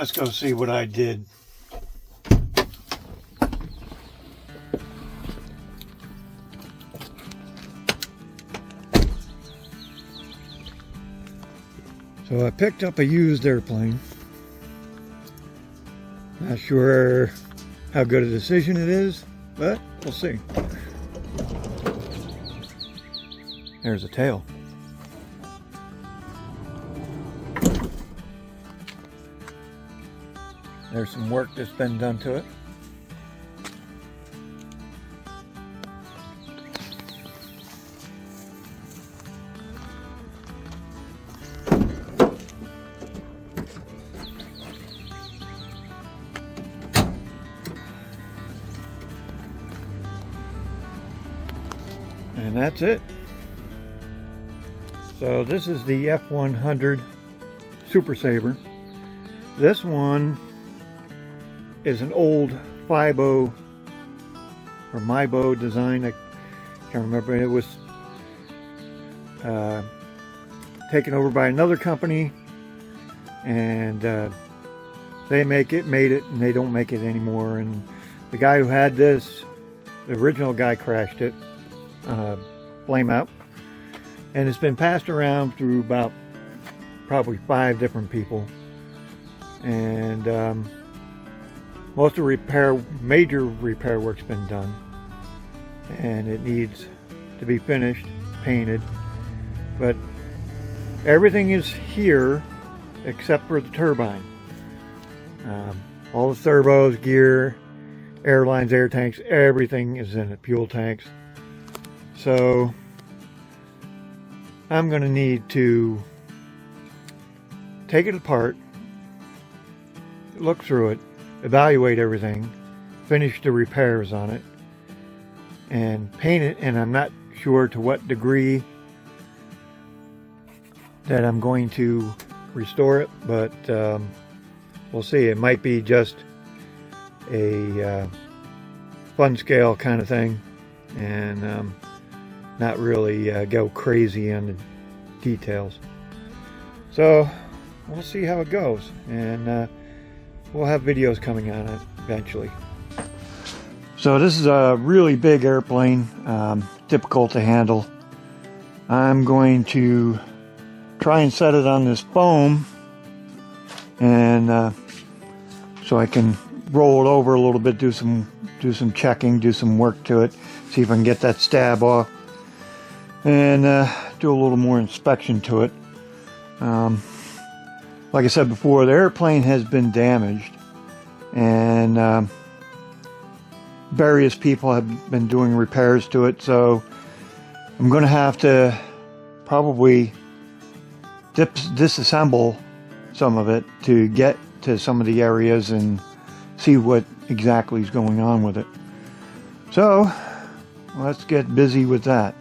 let's go see what I did. So I picked up a used airplane. Not sure how good a decision it is, but we'll see. There's a tail. There's some work that's been done to it. And that's it. So this is the F100 Super Sabre. This one is an old Fibo or Mybo design. I can't remember. It was taken over by another company, and they made it, and they don't make it anymore. And the guy who had this, the original guy, crashed it. Flame out, and it's been passed around through about probably 5 different people, and most of the major repair work's been done, and it needs to be finished, painted, but everything is here except for the turbine. All the turbos, gear, air lines, air tanks, everything is in it, fuel tanks. So I'm going to need to take it apart, look through it, evaluate everything, finish the repairs on it, and paint it. And I'm not sure to what degree that I'm going to restore it, but we'll see. It might be just a fun scale kind of thing, and not really go crazy on the details. So we'll see how it goes, and we'll have videos coming on it eventually. So this is a really big airplane, difficult to handle. I'm going to try and set it on this foam, and so I can roll it over a little bit, do some checking, do some work to it, see if I can get that stab off, and do a little more inspection to it. Like I said before, the airplane has been damaged, and various people have been doing repairs to it, so I'm going to have to probably disassemble some of it to get to some of the areas and see what exactly is going on with it. So let's get busy with that.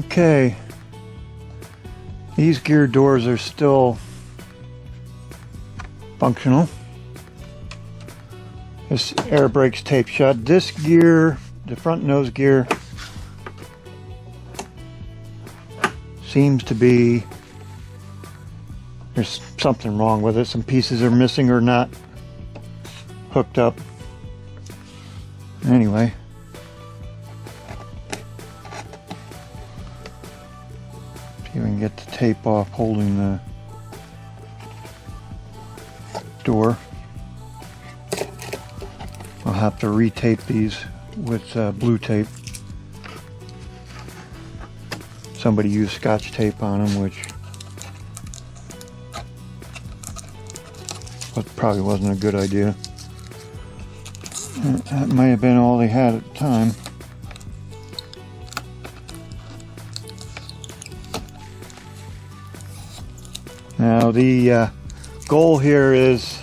Okay, these gear doors are still functional. This air brake's taped shut. This gear, the front nose gear, seems to be, there's something wrong with it. Some pieces are missing or not hooked up. Anyway. See if we can get the tape off holding the door. I'll have to retape these with blue tape. somebody used Scotch tape on them, which probably wasn't a good idea. That might have been all they had at the time. Now the goal here is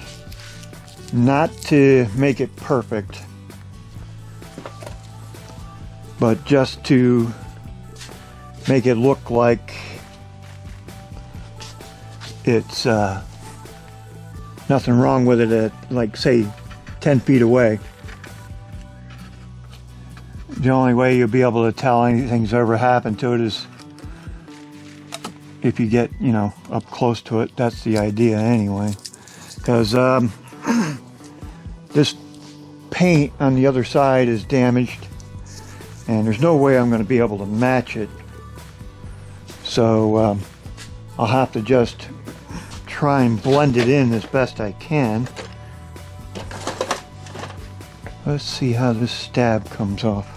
not to make it perfect, but just to make it look like it's nothing wrong with it at, like, say 10 feet away. The only way you'll be able to tell anything's ever happened to it is if you get, you know, up close to it. That's the idea anyway. Because this paint on the other side is damaged, and there's no way I'm going to be able to match it. So I'll have to just try and blend it in as best I can. Let's see how this stab comes off.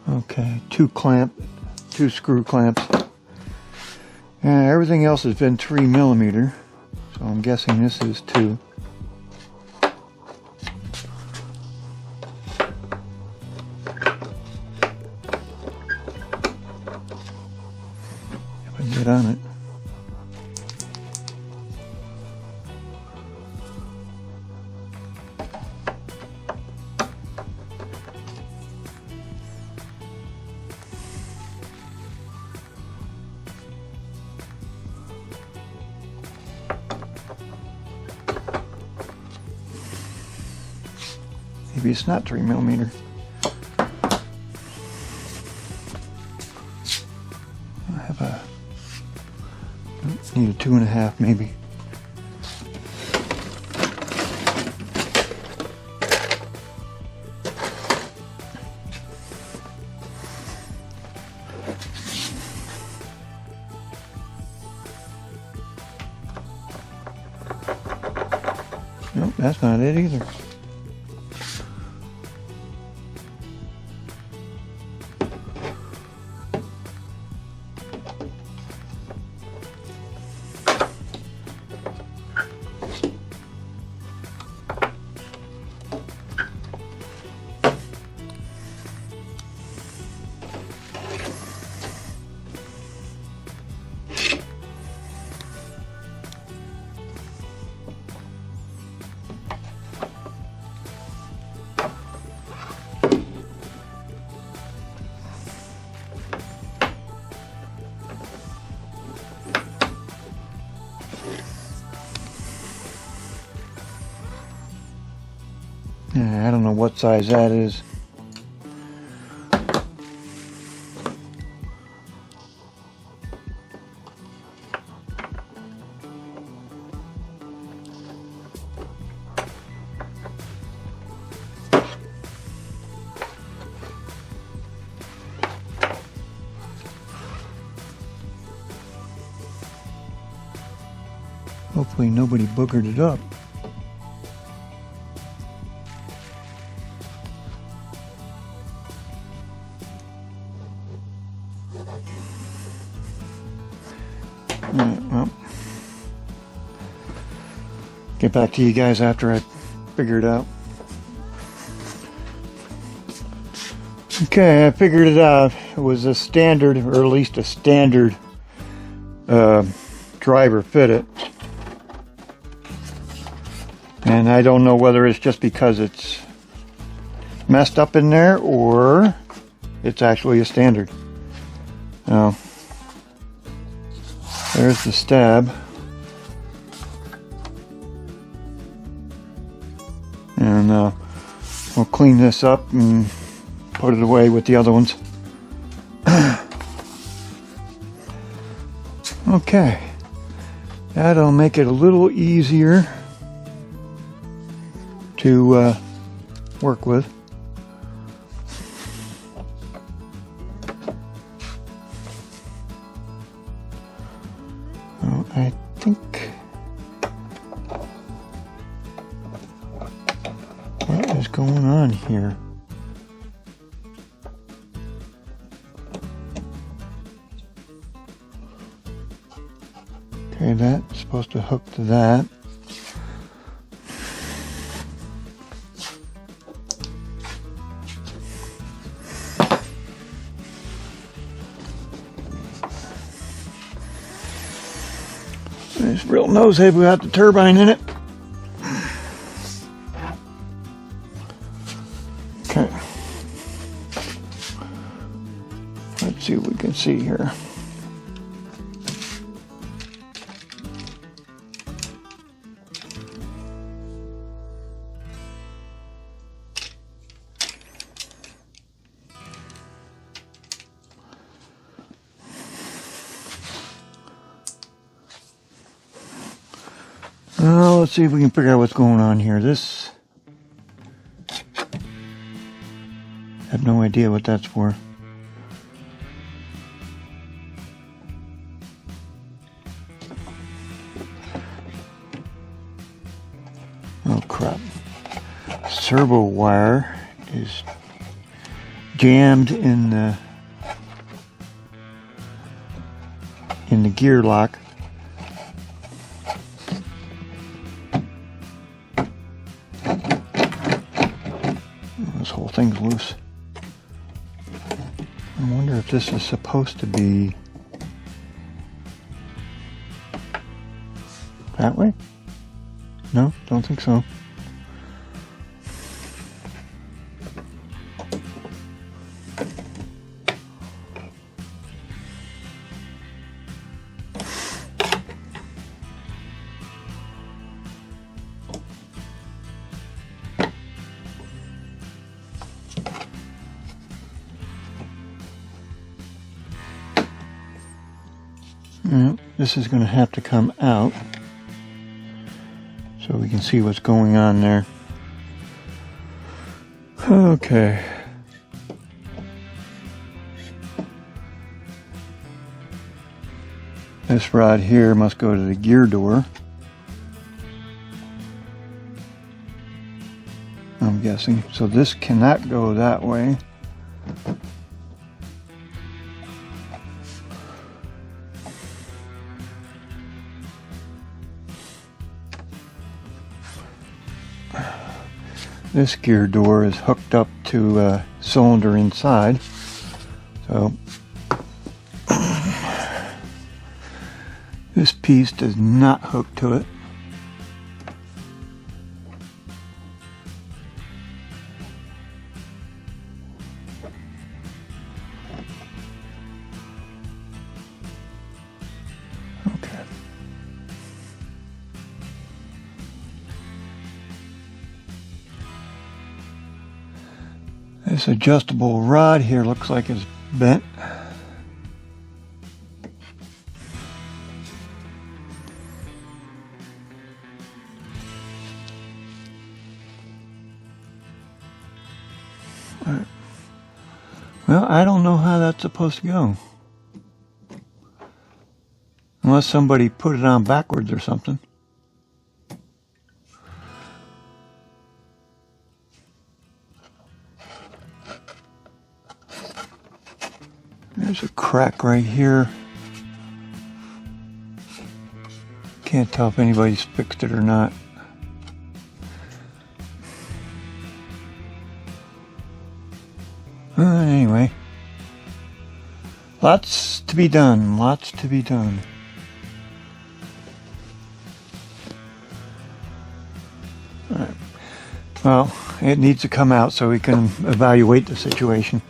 Okay, two screw clamps. And everything else has been 3mm, so I'm guessing this is 2. If I can get on it. Maybe it's not 3mm. I have need a 2.5 maybe. Nope, that's not it either. Yeah, I don't know what size that is. Hopefully nobody boogered it up. Alright, well, get back to you guys after I figure it out. Okay, I figured it out. It was a standard, or at least a standard driver fitted. And I don't know whether it's just because it's messed up in there or it's actually a standard. Now, there's the stab. And we'll clean this up and put it away with the other ones. Okay. That'll make it a little easier to work with. here. Okay, that's supposed to hook to that. This real nose head without the turbine in it. Okay. Let's see what we can see here. Let's see if we can figure out what's going on here. This, I have no idea what that's for. Oh crap. Servo wire is jammed in the gear lock. This whole thing's loose. I wonder if this is supposed to be that way? No, don't think so. This is going to have to come out so we can see what's going on there. Okay. This rod here must go to the gear door, I'm guessing. So this cannot go that way. This gear door is hooked up to a cylinder inside, so this piece does not hook to it. Okay. This adjustable rod here looks like it's bent. Well, I don't know how that's supposed to go. Unless somebody put it on backwards or something. There's a crack right here. Can't tell if anybody's fixed it or not. Anyway, lots to be done, lots to be done. All right. Well, it needs to come out so we can evaluate the situation.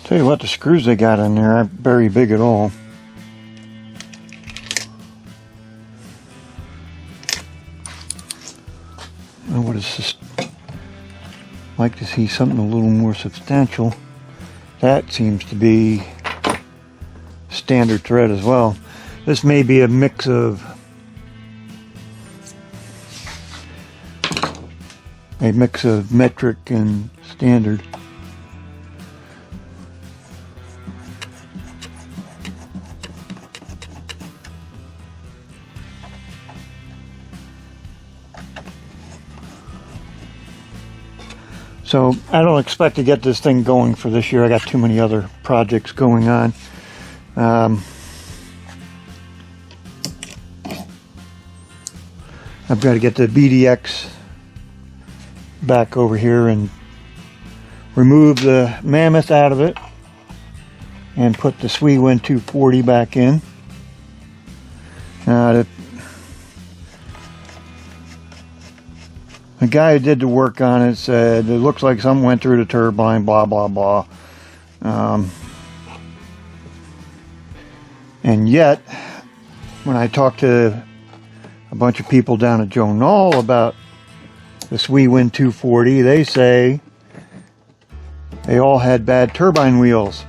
Tell you what, the screws they got in there aren't very big at all. would have liked to see something a little more substantial. That seems to be standard thread as well. This may be a mix of metric and standard. So I don't expect to get this thing going for this year. I got too many other projects going on. I've got to get the BDX back over here and remove the Mammoth out of it and put the Swiwin 240 back in. The guy who did the work on it said it looks like something went through the turbine, blah blah blah. And yet, when I talked to a bunch of people down at Joe Knoll about the Swiwin 240, they say they all had bad turbine wheels.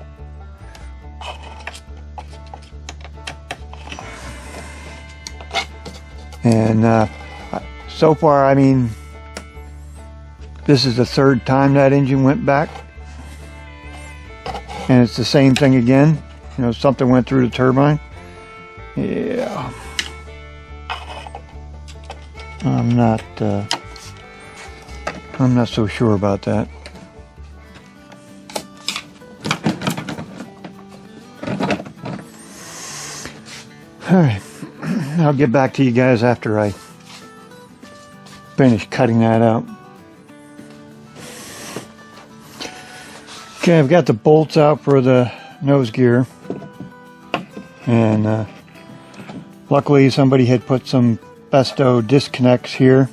And so far, I mean, this is the third time that engine went back. And it's the same thing again. You know, something went through the turbine. Yeah. I'm not so sure about that. Alright. I'll get back to you guys after I finish cutting that out. Okay, I've got the bolts out for the nose gear, and luckily somebody had put some Besto disconnects here,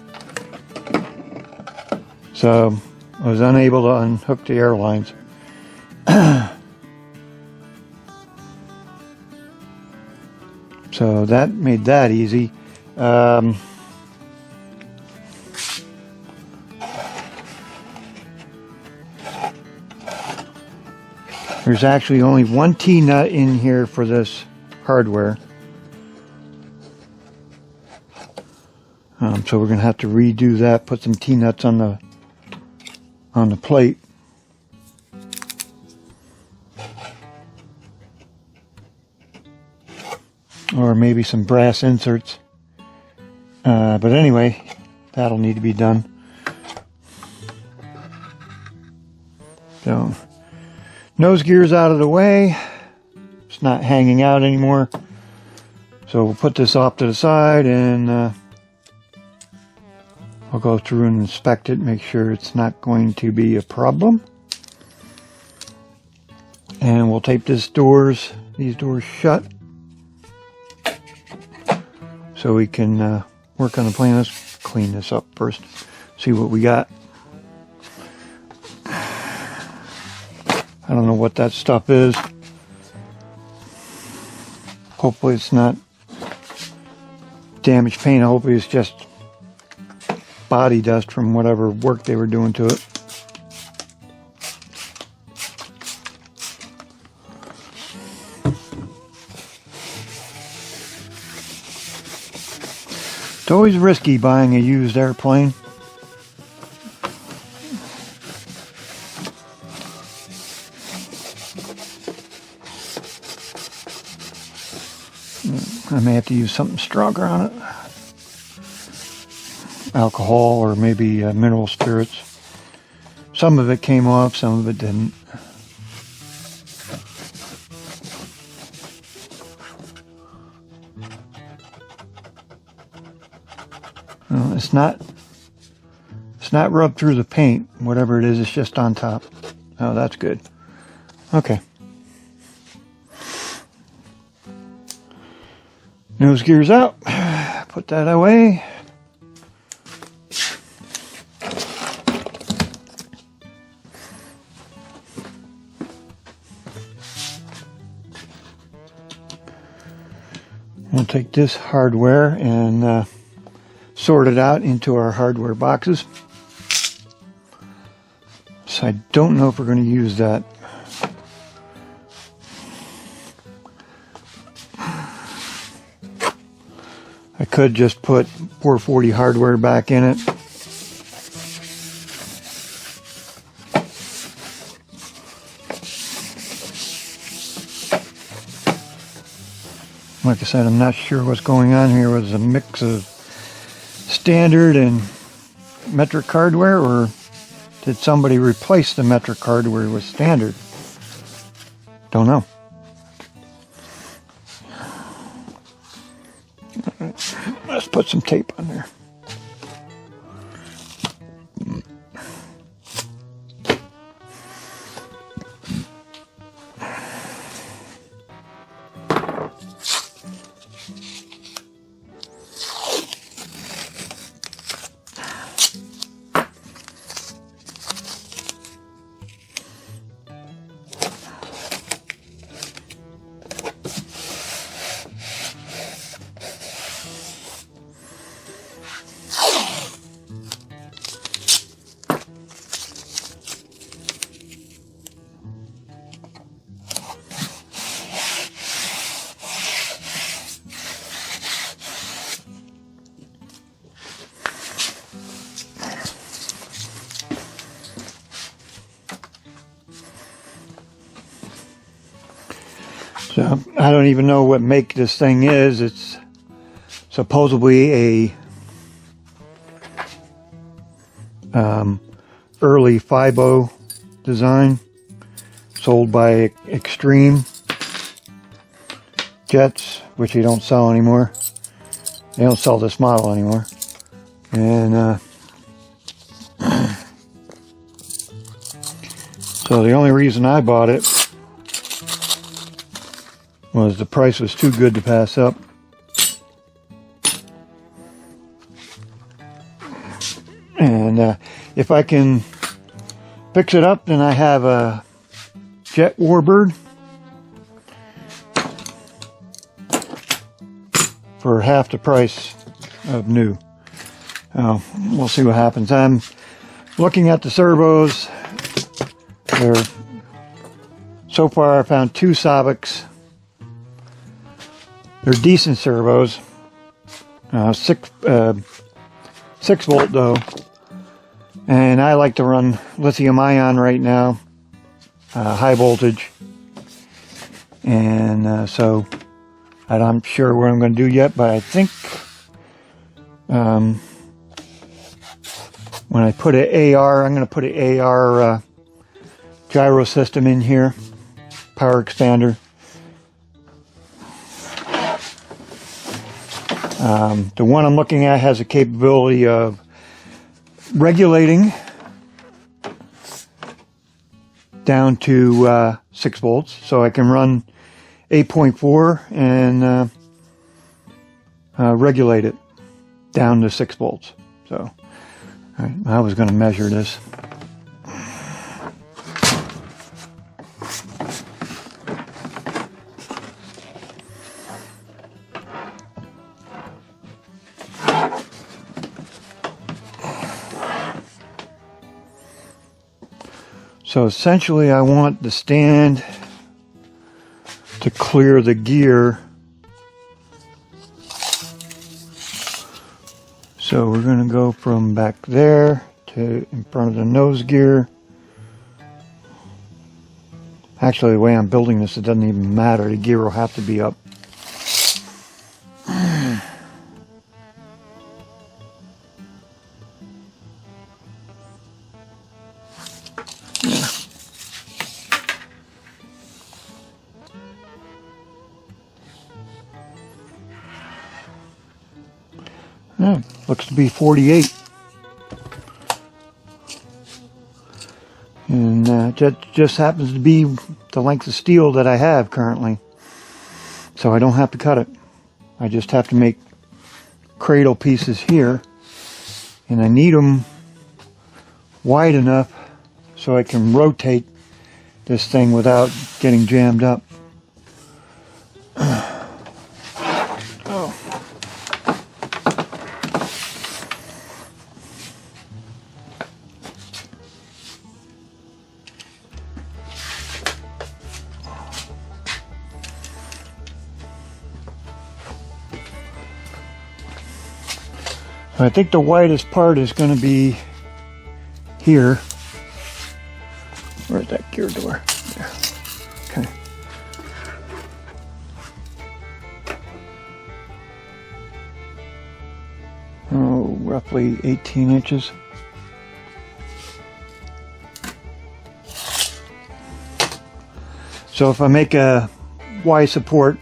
so I was unable to unhook the airlines. So that made that easy. There's actually only one T-nut in here for this hardware. So we're going to have to redo that, put some T-nuts on the plate. Or maybe some brass inserts. But anyway, that'll need to be done. So, nose gear's out of the way. It's not hanging out anymore. So we'll put this off to the side, and I'll go through and inspect it, make sure it's not going to be a problem. And we'll tape these doors shut, so we can work on the plane. Let's clean this up first, see what we got. I don't know what that stuff is. Hopefully it's not damaged paint. Hopefully it's just body dust from whatever work they were doing to it. It's always risky buying a used airplane. I may have to use something stronger on it. Alcohol or maybe mineral spirits. Some of it came off, some of it didn't. Well, it's not rubbed through the paint. Whatever it is, it's just on top. Oh, that's good. Okay. Nose gear's out. Put that away. We'll take this hardware and sort it out into our hardware boxes. I don't know if we're going to use that. I could just put 440 hardware back in it. Like I said, I'm not sure what's going on here with a mix of standard and metric hardware, or did somebody replace the metric hardware with standard? Don't know. Let's put some tape on there. So I don't even know what make this thing is. It's supposedly a early Fibo design sold by Extreme Jets, which they don't sell anymore. They don't sell this model anymore. And so the only reason I bought it was the price was too good to pass up. And if I can fix it up, then I have a Jet Warbird for half the price of new. We'll see what happens. I'm looking at the servos. So far I found 2 Sabics. They're decent servos. 6 volt though. And I like to run lithium ion right now. High voltage. And so I'm not sure what I'm going to do yet, but I think when I put an AR, I'm going to put an AR gyro system in here. Power expander. The one I'm looking at has a capability of regulating down to 6 volts, so I can run 8.4 and regulate it down to 6 volts. So I was going to measure this. So essentially I want the stand to clear the gear. So we're going to go from back there to in front of the nose gear. Actually, the way I'm building this, it doesn't even matter. The gear will have to be up. Yeah, looks to be 48. And that just happens to be the length of steel that I have currently. So I don't have to cut it. I just have to make cradle pieces here. And I need them wide enough so I can rotate this thing without getting jammed up. I think the widest part is going to be here. Where's that gear door? There. Okay. Oh, roughly 18 inches. So if I make a Y support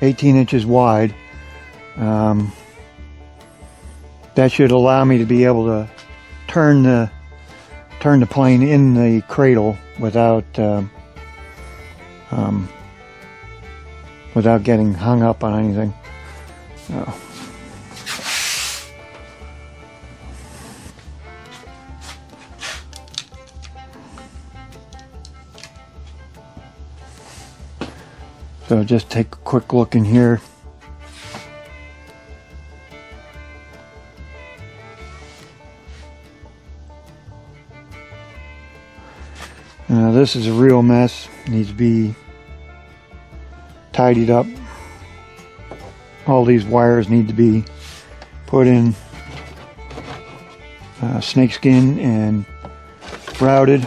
18 inches wide, that should allow me to be able to turn the plane in the cradle without without getting hung up on anything. So just take a quick look in here. This is a real mess. Needs to be tidied up. All these wires need to be put in snakeskin and routed.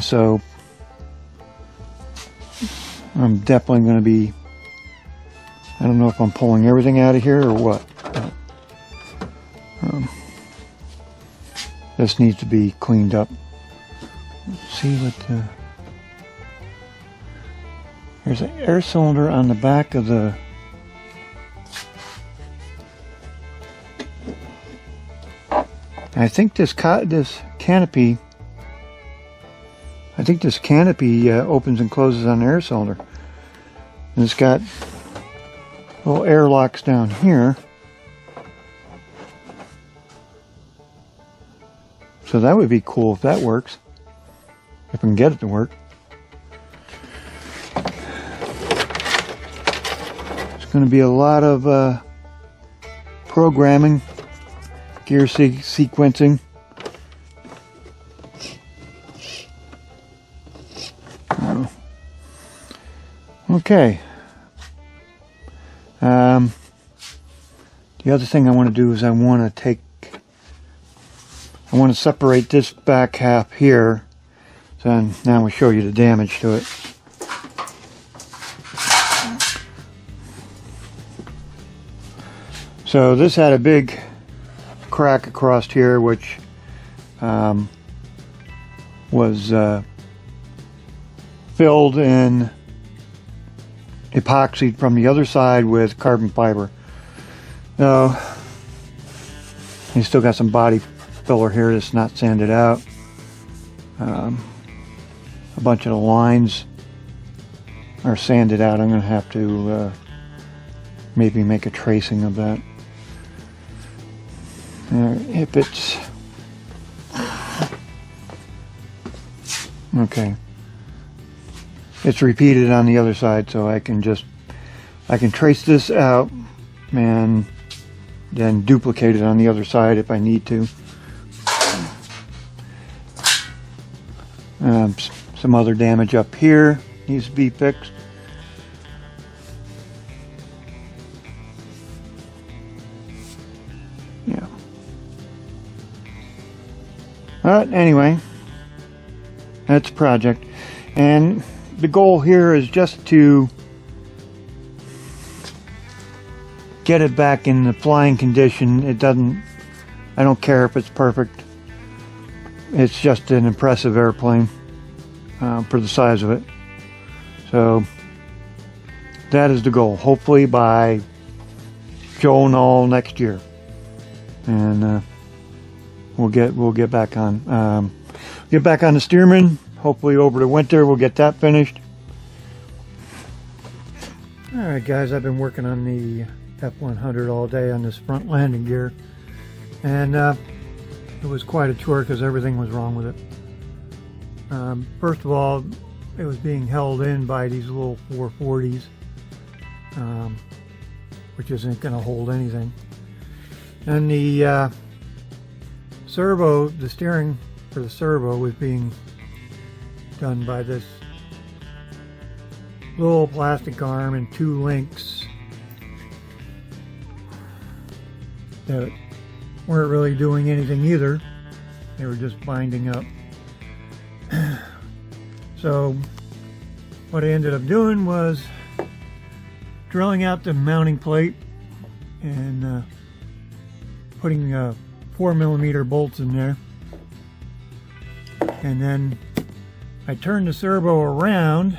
So I'm definitely going to be, I don't know if I'm pulling everything out of here or what. This needs to be cleaned up. Let's see what the, there's an air cylinder on the back of the, I think this canopy opens and closes on the air cylinder. And it's got little airlocks down here. So that would be cool if that works. If I can get it to work. It's going to be a lot of programming, gear sequencing. Okay. The other thing I want to do is I want to separate this back half here. So now we'll show you the damage to it. So this had a big crack across here, which was filled in epoxied from the other side with carbon fiber. So you still got some body filler here that's not sanded out. A bunch of the lines are sanded out. I'm going to have to maybe make a tracing of that. If it's okay, it's repeated on the other side, so I can trace this out and then duplicate it on the other side if I need to. Some other damage up here needs to be fixed. Yeah. But anyway, that's a project. And the goal here is just to get it back in the flying condition. I don't care if it's perfect. It's just an impressive airplane for the size of it. So that is the goal. Hopefully by Joe and all next year, and we'll get back on the Stearman. Hopefully over the winter we'll get that finished. All right, guys, I've been working on the F100 all day on this front landing gear, and it was quite a chore because everything was wrong with it. First of all, it was being held in by these little 440s, which isn't going to hold anything. And the steering for the servo was being done by this little plastic arm and two links that weren't really doing anything either. They were just binding up. So what I ended up doing was drilling out the mounting plate and putting 4mm bolts in there. And then I turned the servo around,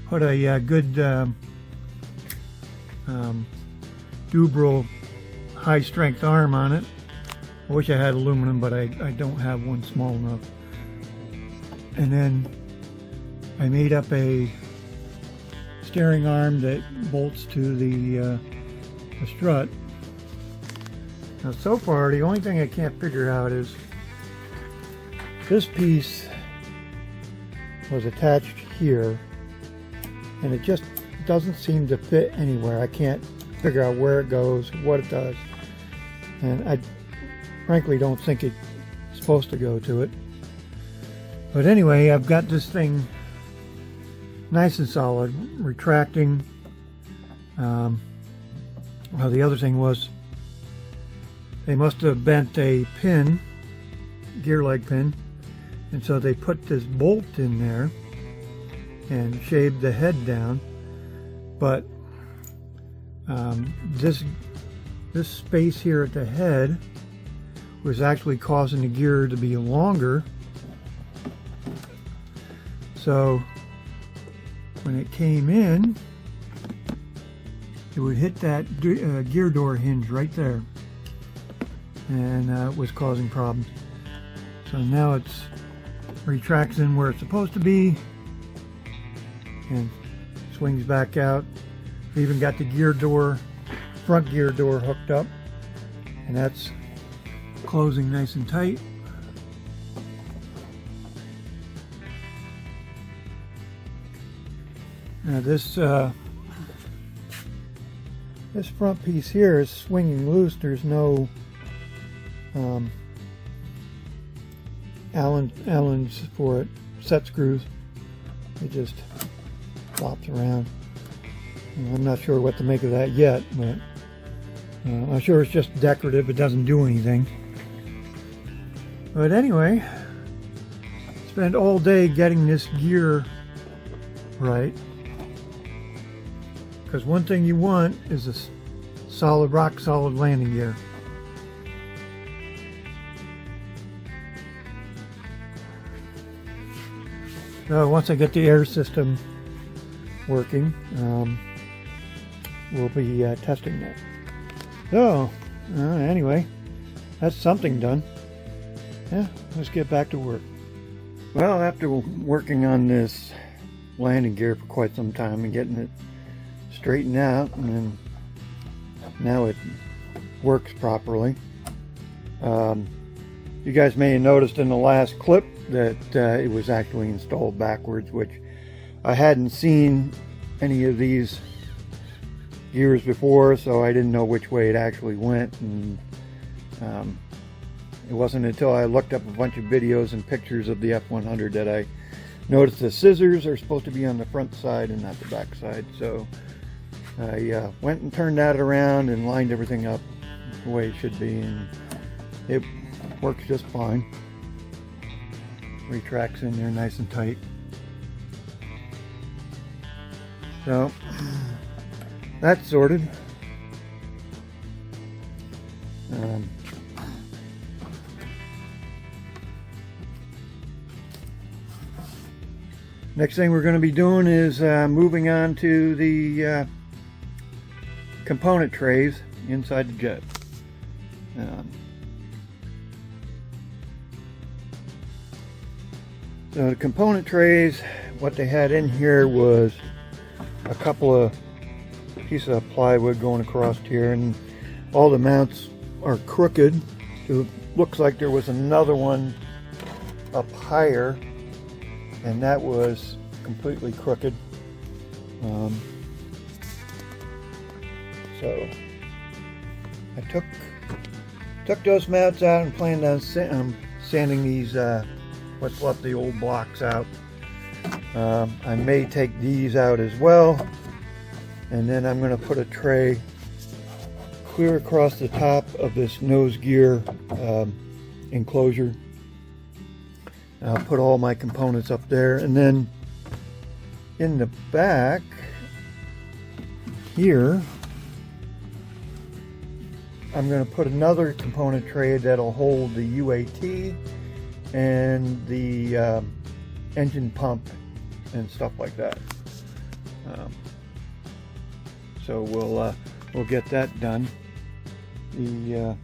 put a good Dubril high strength arm on it. I wish I had aluminum, but I don't have one small enough. And then I made up a steering arm that bolts to the strut. Now so far, the only thing I can't figure out is this piece was attached here, and it just doesn't seem to fit anywhere. I can't figure out where it goes, what it does, and I frankly don't think it's supposed to go to it. But anyway, I've got this thing nice and solid, retracting. Well, the other thing was they must have bent a pin, gear leg pin, and so they put this bolt in there and shaved the head down. But this space here at the head was actually causing the gear to be longer. So when it came in, it would hit that gear door hinge right there, and it was causing problems. So now it's retracts in where it's supposed to be and swings back out. We even got the gear door, front gear door hooked up, and that's closing nice and tight. Now this front piece here is swinging loose. There's no Allens for it, set screws. It just flops around. I'm not sure what to make of that yet, but I'm sure it's just decorative. It doesn't do anything. But anyway, spent all day getting this gear right. Because one thing you want is a solid, rock solid landing gear. So once I get the air system working, we'll be testing that. So anyway, that's something done. Yeah, let's get back to work. Well, after working on this landing gear for quite some time and getting it straightened out, and then now it works properly. You guys may have noticed in the last clip that it was actually installed backwards, which I hadn't seen any of these gears before, so I didn't know which way it actually went. And it wasn't until I looked up a bunch of videos and pictures of the F100 that I noticed the scissors are supposed to be on the front side and not the back side. So I went and turned that around and lined everything up the way it should be, and it works just fine. Retracts in there nice and tight. So that's sorted. Next thing we're going to be doing is moving on to the component trays inside the jet. So the component trays, what they had in here was a couple of pieces of plywood going across here, and all the mounts are crooked. So it looks like there was another one up higher, and that was completely crooked. So I took those mounts out and planned on sanding these what's left of the old blocks out. I may take these out as well, and then I'm going to put a tray clear across the top of this nose gear enclosure. I'll put all my components up there, and then in the back here I'm going to put another component tray that'll hold the UAT and the engine pump and stuff like that. So we'll get that done. The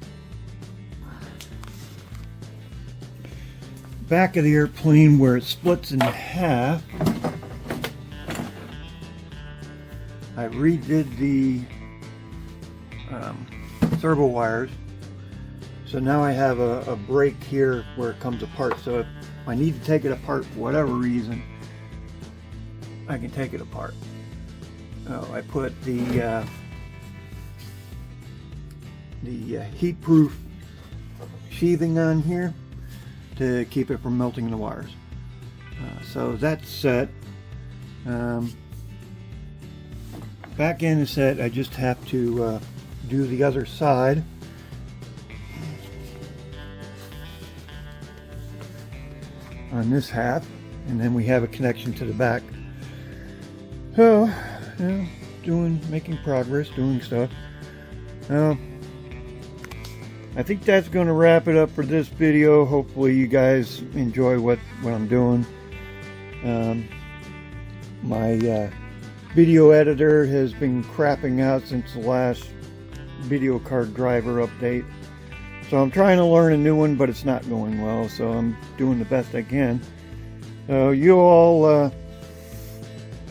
back of the airplane, where it splits in half, I redid the servo wires, so now I have a break here where it comes apart, so if I need to take it apart for whatever reason, I can take it apart. I put the heat-proof sheathing on here to keep it from melting the wires. So that's set. Back end is set. I just have to do the other side. On this half, and then we have a connection to the back. So, yeah, making progress, doing stuff. I think that's going to wrap it up for this video. Hopefully you guys enjoy what I'm doing. My video editor has been crapping out since the last video card driver update. So I'm trying to learn a new one, but it's not going well, so I'm doing the best I can. So you all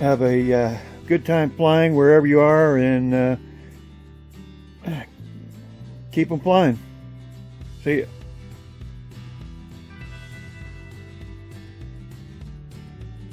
have a good time flying wherever you are, and keep them flying. See ya.